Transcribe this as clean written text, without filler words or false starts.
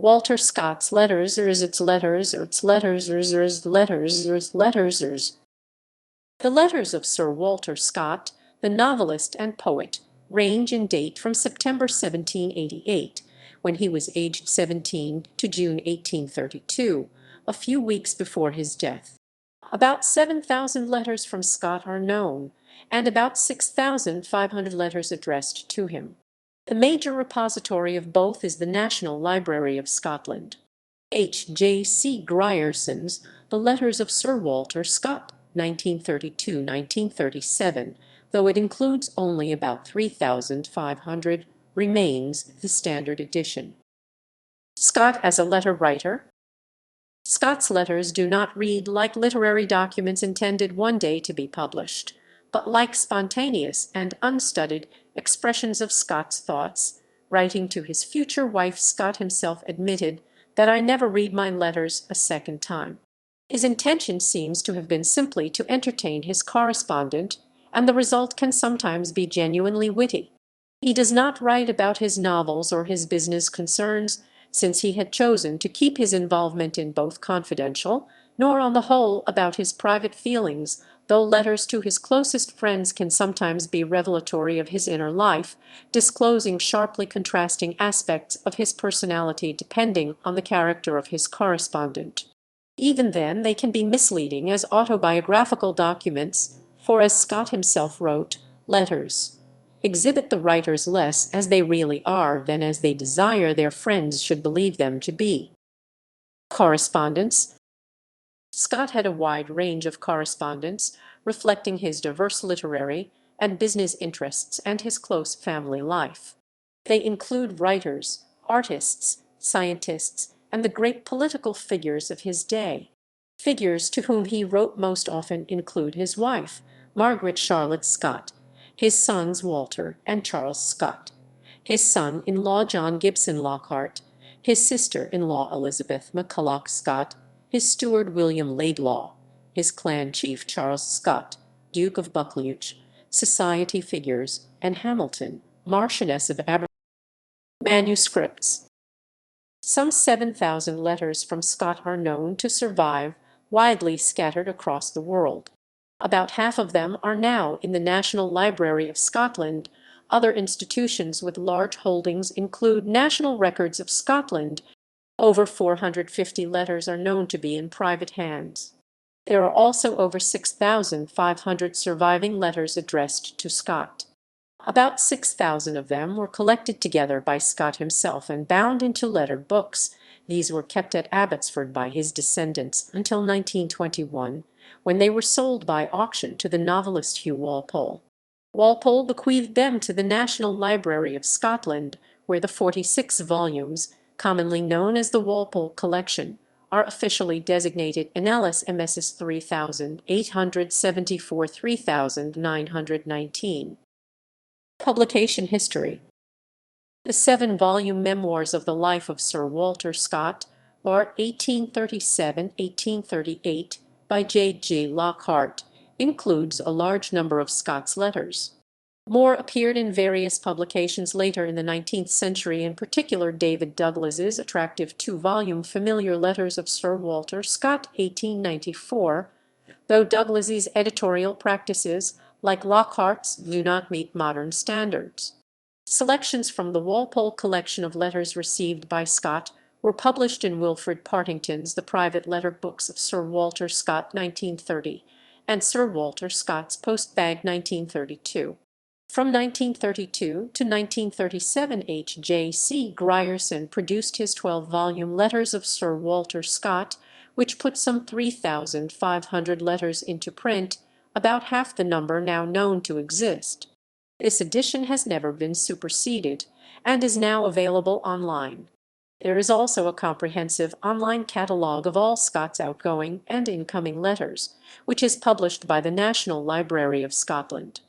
Walter Scott's letters, its letters, its letters, its letters, its letters. The letters of Sir Walter Scott, the novelist and poet, range in date from September 1788, when he was aged 17, to June 1832, a few weeks before his death. About 7,000 letters from Scott are known, and about 6,500 letters addressed to him. The major repository of both is the National Library of Scotland. H.J.C. Grierson's The Letters of Sir Walter Scott, 1932–1937, though it includes only about 3,500, remains the standard edition. Scott as a letter writer. Scott's letters do not read like literary documents intended one day to be published, but like spontaneous and unstudied expressions of Scott's thoughts. Writing to his future wife, Scott himself admitted that "I never read my letters a second time." His intention seems to have been simply to entertain his correspondent, and the result can sometimes be genuinely witty. He does not write about his novels or his business concerns, since he had chosen to keep his involvement in both confidential, nor on the whole about his private feelings, though letters to his closest friends can sometimes be revelatory of his inner life, disclosing sharply contrasting aspects of his personality depending on the character of his correspondent. Even then they can be misleading as autobiographical documents, for as Scott himself wrote, letters exhibit the writers less as they really are than as they desire their friends should believe them to be. Correspondence. Scott had a wide range of correspondence, reflecting his diverse literary and business interests and his close family life. They include writers, artists, scientists, and the great political figures of his day. Figures to whom he wrote most often include his wife, Margaret Charlotte Scott, his sons Walter and Charles Scott, his son-in-law John Gibson Lockhart, his sister-in-law Elizabeth McCulloch Scott, his steward William Laidlaw, his clan chief Charles Scott, Duke of Buccleuch, society figures, and Hamilton, Marchioness of Aberdeen. Manuscripts. Some 7,000 letters from Scott are known to survive, widely scattered across the world. About half of them are now in the National Library of Scotland. Other institutions with large holdings include National Records of Scotland. Over 450 letters are known to be in private hands. There are also over 6,500 surviving letters addressed to Scott. About 6,000 of them were collected together by Scott himself and bound into lettered books. These were kept at Abbotsford by his descendants until 1921, when they were sold by auction to the novelist Hugh Walpole. Walpole bequeathed them to the National Library of Scotland, where the 46 volumes, commonly known as the Walpole Collection, are officially designated NLS MSS 3874–3919. Publication history. The 7-volume Memoirs of the Life of Sir Walter Scott, or 1837–1838, by J.G. Lockhart, includes a large number of Scott's letters. More appeared in various publications later in the 19th century, in particular David Douglas's attractive 2-volume Familiar Letters of Sir Walter Scott, 1894, though Douglas's editorial practices, like Lockhart's, do not meet modern standards. Selections from the Walpole collection of letters received by Scott were published in Wilfred Partington's The Private Letter Books of Sir Walter Scott, 1930, and Sir Walter Scott's Post-Bag, 1932. From 1932 to 1937, H.J.C. Grierson produced his 12-volume Letters of Sir Walter Scott, which put some 3,500 letters into print, about half the number now known to exist. This edition has never been superseded, and is now available online. There is also a comprehensive online catalogue of all Scott's outgoing and incoming letters, which is published by the National Library of Scotland.